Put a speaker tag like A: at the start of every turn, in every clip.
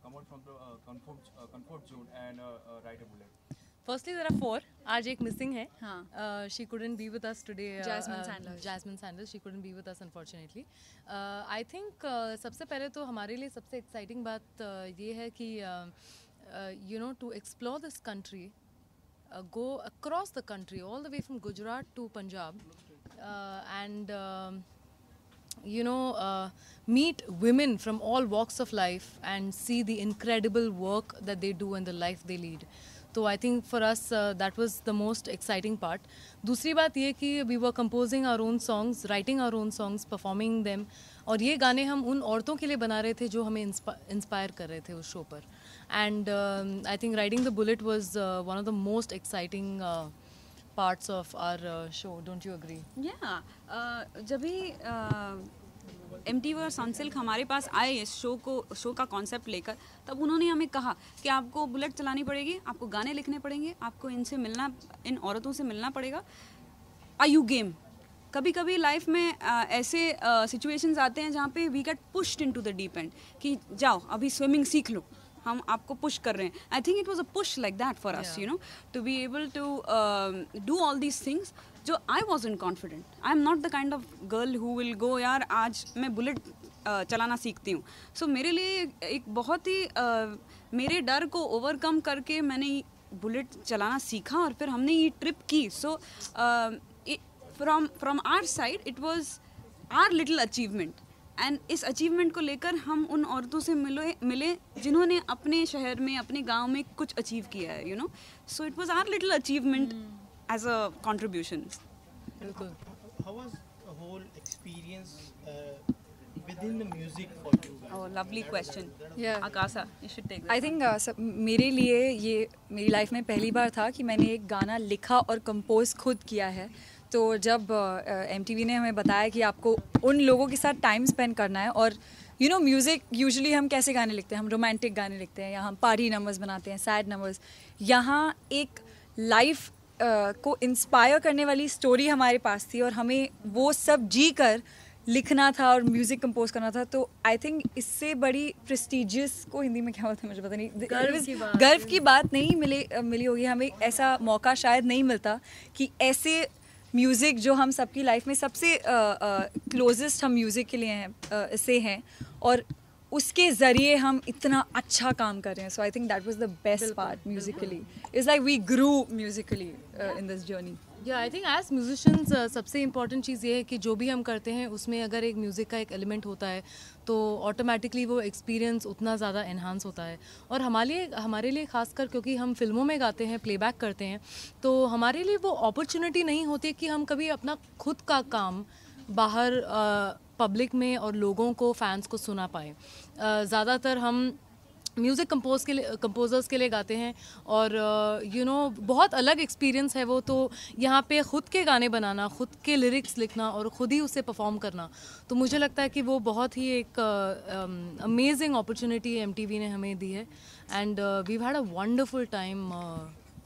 A: come out from the comfort zone and ride a bullet?
B: Firstly, there are 4. आज एक missing है.
C: हाँ.
B: She couldn't be with us today.
C: Jasmine Sanders.
B: Jasmine Sanders. She couldn't be with us unfortunately. I think सबसे पहले तो हमारे लिए सबसे exciting बात ये है कि you know, to explore this country, go across the country all the way from Gujarat to Punjab, and you know, meet women from all walks of life and see the incredible work that they do and the life they lead. So I think for us that was the most exciting part. दूसरी बात ये कि we were composing our own songs, writing our own songs, performing them. और ये गाने हम उन औरतों के लिए बना रहे थे जो हमें इंस्पायर कर रहे थे उस शो पर. And I think Riding the Bullet was one of the most exciting parts of our show. Don't you agree?
C: Yeah. जब भी MTV और सनसिल्क हमारे पास आए इस शो का कॉन्सेप्ट लेकर, तब उन्होंने हमें कहा कि आपको बुलेट चलानी पड़ेगी, आपको गाने लिखने पड़ेंगे, आपको इन औरतों से मिलना पड़ेगा. Are you game? कभी कभी लाइफ में ऐसे सिचुएशंस आते हैं जहाँ पे we get pushed into the deep end कि जाओ अभी स्विमिंग सीख लो, हम आपको पुश कर रहे हैं. I think it was a push like that for us, you know, to be able to do all these things. जो I wasn't confident. I am not the kind of girl who will go यार आज मैं bullet चलाना सीखती हूँ. सो मेरे लिए एक बहुत ही मेरे डर को ओवरकम करके मैंने बुलेट चलाना सीखा और फिर हमने ये ट्रिप की. So from our side it was our little achievement. And इस अचीवमेंट को लेकर हम उन औरतों से मिले जिन्होंने अपने शहर में अपने गांव में कुछ अचीव किया है, you know. So it was our little achievement as a contribution.
D: How was the whole experience within the music for you guys?
C: Oh, lovely question.
E: Yeah.
C: Akasa, you should take that.
E: I think मेरे लिए ये मेरी life में पहली बार था कि मैंने एक गाना लिखा और कंपोज खुद किया है. तो जब MTV ने हमें बताया कि आपको उन लोगों के साथ टाइम स्पेंड करना है, और यू नो म्यूज़िक यूजुअली हम कैसे गाने लिखते हैं, हम रोमांटिक गाने लिखते हैं या हम पार्टी नंबर्स बनाते हैं, सैड नंबर्स. यहाँ एक लाइफ को इंस्पायर करने वाली स्टोरी हमारे पास थी और हमें वो सब जी कर लिखना था और म्यूज़िक कंपोज करना था. तो आई थिंक इससे बड़ी प्रेस्टिजियस को हिंदी में क्या बोलते हैं मुझे पता नहीं, गर्व की बात नहीं मिली होगी. हमें ऐसा मौका शायद नहीं मिलता कि ऐसे म्यूज़िक जो हम सबकी लाइफ में सबसे क्लोजेस्ट हम म्यूज़िक के लिए हैं से हैं और उसके ज़रिए हम इतना अच्छा काम कर रहे हैं. So I think that was the best part musically. It's like we grew musically in this journey.
B: Yeah I think as musicians सबसे इम्पॉर्टेंट चीज़ ये है कि जो भी हम करते हैं उसमें अगर एक म्यूज़िक का एक एलिमेंट होता है तो ऑटोमेटिकली वो एक्सपीरियंस उतना ज़्यादा एनहांस होता है. और हमारे लिए खासकर क्योंकि हम फिल्मों में गाते हैं, प्लेबैक करते हैं, तो हमारे लिए वो अपॉर्चुनिटी नहीं होती कि हम कभी अपना खुद का काम बाहर पब्लिक में और लोगों को, फैंस को सुना पाए. ज़्यादातर हम म्यूज़िक कंपोजर्स के लिए गाते हैं और यू नो बहुत अलग एक्सपीरियंस है वो. तो यहाँ पे ख़ुद के गाने बनाना, ख़ुद के लिरिक्स लिखना और ख़ुद ही उसे परफॉर्म करना, तो मुझे लगता है कि वो बहुत ही एक अमेजिंग अपॉर्चुनिटी MTV ने हमें दी है. And we've had a wonderful time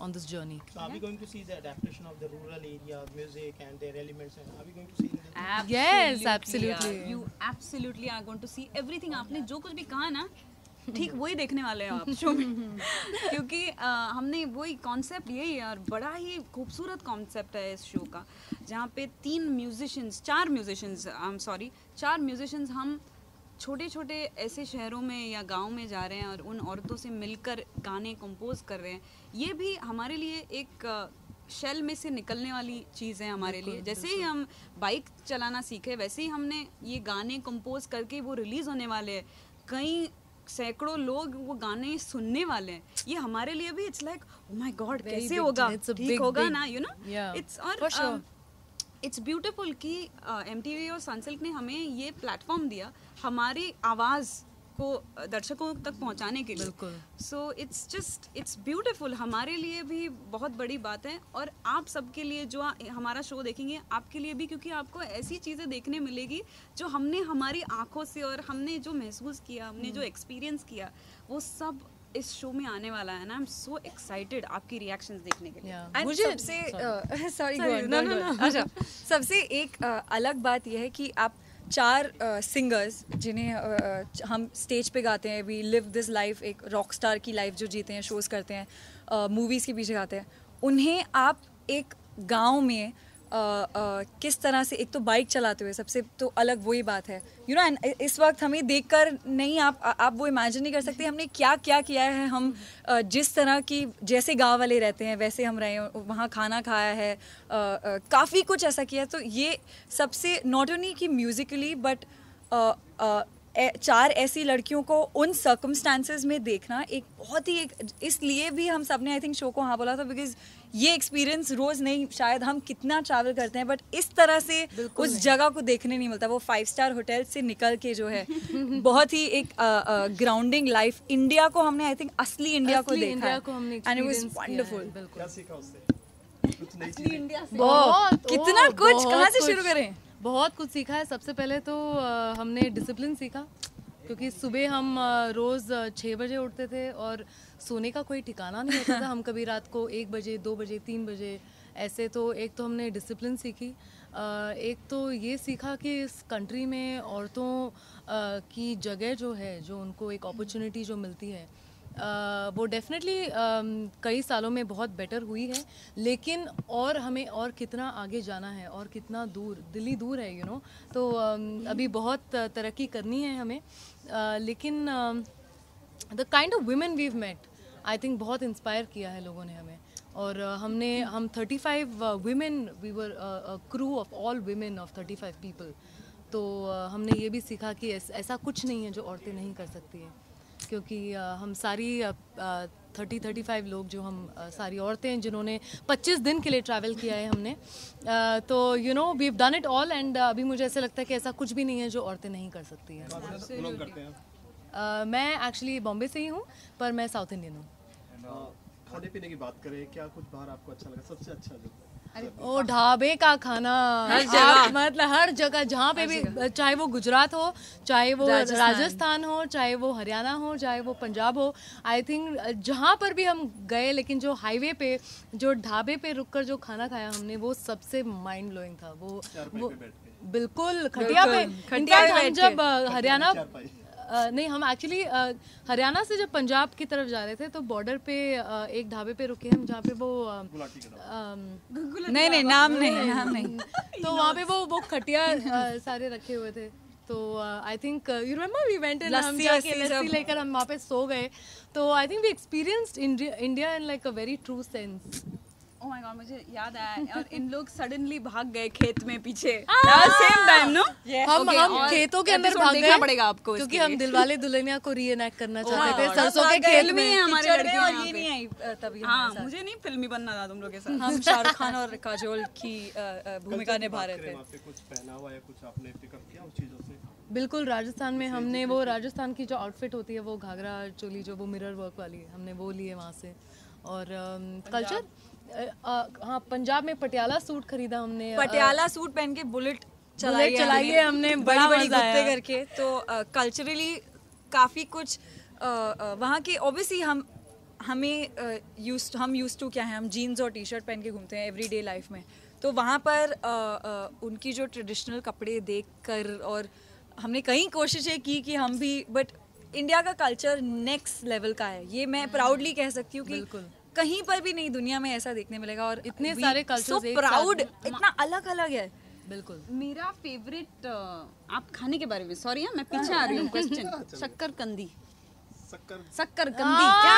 B: on this journey.
D: So are we going to see the adaptation of the rural area music and their elements, and are we going to see that?
C: Absolutely,
B: Yes, absolutely.
C: You absolutely are going to see everything. आपने जो कुछ भी कहा ना, ठीक वही देखने वाले हैं आप शो में. क्योंकि हमने वही कॉन्सेप्ट यही है और बड़ा ही खूबसूरत कॉन्सेप्ट है इस शो का, जहाँ पे चार म्यूजिशियंस हम छोटे छोटे ऐसे शहरों में या गांव में जा रहे हैं और उन औरतों से मिलकर गाने कंपोज कर रहे हैं. ये भी हमारे लिए एक शेल में से निकलने वाली चीज़ है हमारे लिए. जैसे ही हम बाइक चलाना सीखे वैसे ही हमने ये गाने कंपोज करके वो रिलीज़ होने वाले हैं. कई सैकड़ों लोग वो गाने सुनने वाले हैं. ये हमारे लिए भी it's like oh my God कैसे होगा, ठीक होगा ना, यू नो. इट्स और इट्स ब्यूटीफुल कि MTV और सनसिल्क ने हमें ये प्लेटफॉर्म दिया हमारी आवाज़ को दर्शकों तक पहुंचाने के लिए. So it's beautiful. हमारे लिए भी बहुत बड़ी बात है और आप सबके लिए जो हमारा शो देखेंगे आपके लिए भी, क्योंकि आपको ऐसी चीज़ें देखने मिलेगी जो हमने हमारी आंखों से और हमने जो महसूस किया, हमने जो एक्सपीरियंस किया, वो सब इस शो में आने वाला है ना. आई एम सो एक्साइटेड आपकी रिएक्शंस देखने के लिए.
E: मुझे सबसे एक अलग बात यह है कि आप 4 सिंगर्स जिन्हें हम स्टेज पे गाते हैं, वी लिव दिस लाइफ, एक रॉक स्टार की लाइफ जो जीते हैं, शोज़ करते हैं, मूवीज़ के पीछे गाते हैं, उन्हें आप एक गांव में किस तरह से, एक तो बाइक चलाते हुए, सबसे तो अलग वही बात है, यू नो, इस वक्त हमें देखकर नहीं, आप वो इमेजिन नहीं कर सकते हमने क्या क्या किया है। हम जिस तरह की, जैसे गांव वाले रहते हैं वैसे हम रहे हैं, वहाँ खाना खाया है, काफ़ी कुछ ऐसा किया है। तो ये सबसे नॉट ओनली कि म्यूज़िकली बट 4 ऐसी लड़कियों को उन सर्कमस्टांसेस में देखना एक बहुत ही, इसलिए भी हम सब ने आई थिंक शो को हाँ बोला था, बिकॉज ये एक्सपीरियंस रोज़ नहीं, शायद हम कितना ट्रैवल करते हैं बट इस तरह से उस जगह को देखने नहीं मिलता। वो 5 स्टार होटल से निकल के जो है बहुत ही एक ग्राउंडिंग लाइफ, इंडिया को हमने आई थिंक असली इंडिया को देखा एंड इट वाज वंडरफुल।
F: क्या सीखा उससे? कुछ नई चीजें?
E: बहुत कितना कुछ, कहाँ से शुरू करें?
B: बहुत कुछ सीखा है। सबसे पहले तो हमने डिसिप्लिन सीखा, क्योंकि सुबह हम रोज़ 6 बजे उठते थे और सोने का कोई ठिकाना नहीं होता था। हम कभी रात को 1 बजे, 2 बजे, 3 बजे ऐसे। तो एक तो हमने डिसिप्लिन सीखी, एक तो ये सीखा कि इस कंट्री में औरतों की जगह जो है, जो उनको एक अपॉर्चुनिटी जो मिलती है, वो डेफिनेटली कई सालों में बहुत बेटर हुई है, लेकिन और हमें और कितना आगे जाना है और कितना दूर, दिल्ली दूर है, यू नो। तो अभी बहुत तरक्की करनी है हमें, लेकिन the kind of women we've met, I think बहुत इंस्पायर किया है लोगों ने हमें। और हम 35 women, we were a crew of all women of 35 people. तो हमने ये भी सीखा कि ऐसा कुछ नहीं है जो औरतें नहीं कर सकती हैं, क्योंकि हम सारी 30-35 लोग जो हम सारी औरतें हैं जिन्होंने 25 दिन के लिए ट्रैवल किया है हमने, तो you know we have done it all. And अभी मुझे ऐसे लगता है कि ऐसा कुछ भी नहीं है जो औरतें नहीं कर सकती हैं। मैं एक्चुअली बॉम्बे से ही हूँ, पर मैं साउथ इंडियन हूँ।
F: खाने पीने की बात करें, क्या कुछ बाहर आपको अच्छा लगा, सबसे अच्छा जो?
B: ओ ढाबे का खाना हर जगह, मतलब हर जगह, जहाँ पे भी, चाहे वो गुजरात हो, चाहे वो राजस्थान हो, चाहे वो हरियाणा हो, चाहे वो पंजाब हो, आई थिंक जहाँ पर भी हम गए, लेकिन जो हाईवे पे, जो ढाबे पे रुककर जो खाना खाया हमने, वो सबसे माइंड ब्लोइंग था। वो बिल्कुल खटिया पे। इनफैक्ट हम जब हरियाणा नहीं, हम एक्चुअली हरियाणा से जब पंजाब की तरफ जा रहे थे, तो बॉर्डर पे एक ढाबे पे रुके हम, जहाँ पे वो
E: नहीं नाम नहीं
B: तो वहाँ पे वो खटिया सारे रखे हुए थे। तो I think you remember we went in, हम जाके लस्सी लेकर हम वहाँ पे सो गए। तो I think we experienced India in like a very true sense.
C: Oh my God, मुझे याद आया, और इन लोग सडनली भाग गए खेत में पीछे, सेम टाइम नो।
B: हम खेतों के अंदर भाग गए
C: पड़ेगा आपको,
B: क्योंकि हम दिलवाले दुल्हनिया को रीएनैक्ट करना चाहते थे सरसों के खेत में।
C: हमारे लड़के
E: और ये नहीं आई तभी।
C: हाँ, मुझे नहीं फिल्मी बनना था तुम लोग के साथ।
E: हम शाहरुख खान और काजोल की भूमिका निभा रहे थे।
F: वहाँ पे कुछ पहनावा या कुछ आपने पिकअप किया उस चीजों से?
B: बिल्कुल, राजस्थान में हमने वो राजस्थान की जो आउटफिट होती है, वो घाघरा चोली जो वो मिरर वर्क वाली, हमने वो लिए वहाँ से। और कल्चर, हाँ, पंजाब में पटियाला सूट खरीदा हमने,
E: पटियाला सूट पहन के बुलेट
B: चलाई है हमने, बड़ी बड़ी
E: गुत्ते करके। तो कल्चरली काफ़ी कुछ वहाँ के, ऑब्वियसली हम यूज्ड टू क्या है, हम जीन्स और टी शर्ट पहन के घूमते हैं एवरीडे लाइफ में। तो वहाँ पर उनकी जो ट्रेडिशनल कपड़े देख कर, और हमने कई कोशिशें की कि हम भी, बट इंडिया का कल्चर नेक्स्ट लेवल का है, ये मैं प्राउडली कह सकती हूँ कि कहीं पर भी नहीं दुनिया में ऐसा देखने मिलेगा। और
B: इतने सारे कल्चर्स
E: एक प्राउड, इतना अलग अलग है।
B: बिल्कुल।
C: मेरा फेवरेट, आप खाने के बारे में, सॉरी मैं पीछे आ रही हूँ, क्वेश्चन, शक्कर कंदी क्या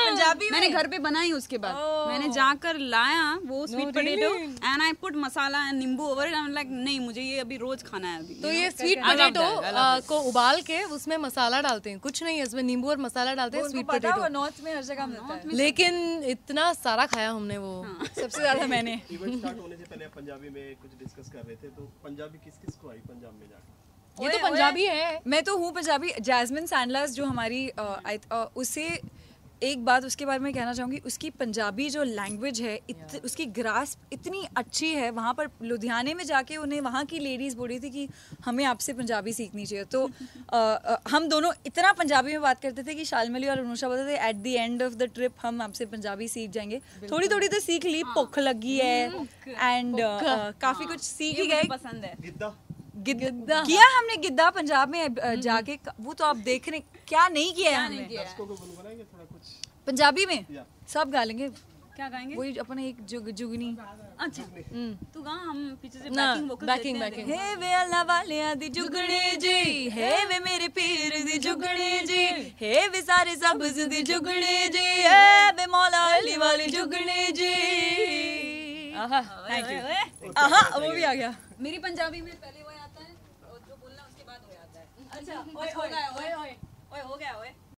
E: पंजाबी
C: मैंने घर पे बनाई, उसके बाद मैंने जाकर लाया वो sweet potato and I put masala and नींबू over it. I am like नहीं, मुझे ये अभी रोज खाना है अभी।
B: तो ये स्वीट पोटैटो को उबाल के उसमें मसाला डालते हैं, कुछ नहीं है इसमें, नींबू और मसाला डालते हैं। स्वीट पोटैटो
E: नॉर्थ में हर जगह मिलता है,
B: लेकिन इतना सारा खाया हमने वो।
E: सबसे ज्यादा मैंने।
F: इवेंट स्टार्ट होने से पहले पंजाबी में कुछ डिस्कस कर रहे थे, तो पंजाबी किस को आई पंजाब में जाके?
B: ये तो पंजाबी है।
E: मैं तो हूँ पंजाबी। जैस्मिन सैंडलर्स जो हमारी उसे एक बात उसके बारे में कहना चाहूँगी, उसकी पंजाबी जो लैंग्वेज है, उसकी ग्रास्प इतनी अच्छी है। वहाँ पर लुधियाने में जाके उन्हें वहाँ की लेडीज़ बोल रही थी कि हमें आपसे पंजाबी सीखनी चाहिए। तो हम दोनों इतना पंजाबी में बात करते थे कि शालमली और अनुषा बोलते थे at the end of the trip हम आपसे पंजाबी सीख जाएंगे। थोड़ी थोड़ी तो सीख ली, भुख लगी है एंड काफ़ी कुछ सीख ही गए।
C: पसंद है।
B: गिद्दा
E: किया हमने गिद्दा पंजाब में जाके, वो तो आप देख रहे क्या नहीं किया है हमने।
F: दर्शकों को गुनगुनाएंगे थोड़ा कुछ
E: पंजाबी में
F: या
E: सब गा लेंगे,
C: क्या गाएंगे?
E: वही अपने एक जुगनी।
C: अच्छा तू गा, हम पीछे से
B: ना,
C: बैकिंग वोकल
B: backing,
C: देते हैं।
B: backing।
E: हे वे अल्लाह वालियां दी जुगनी जी, हे वे मेरे पीर दी जुगनी जी, हे वे सारे सब्ज दी जुगनी जी, हे वे मौला अली वाली जुगनी जी। आहा, थैंक यू। आहा, वो भी आ गया।
C: मेरी पंजाबी में पहले वो आता है और जो बोलना उसके बाद वो आता है। अच्छा ओए हो गया, ओए ओए ओए हो गया, ओए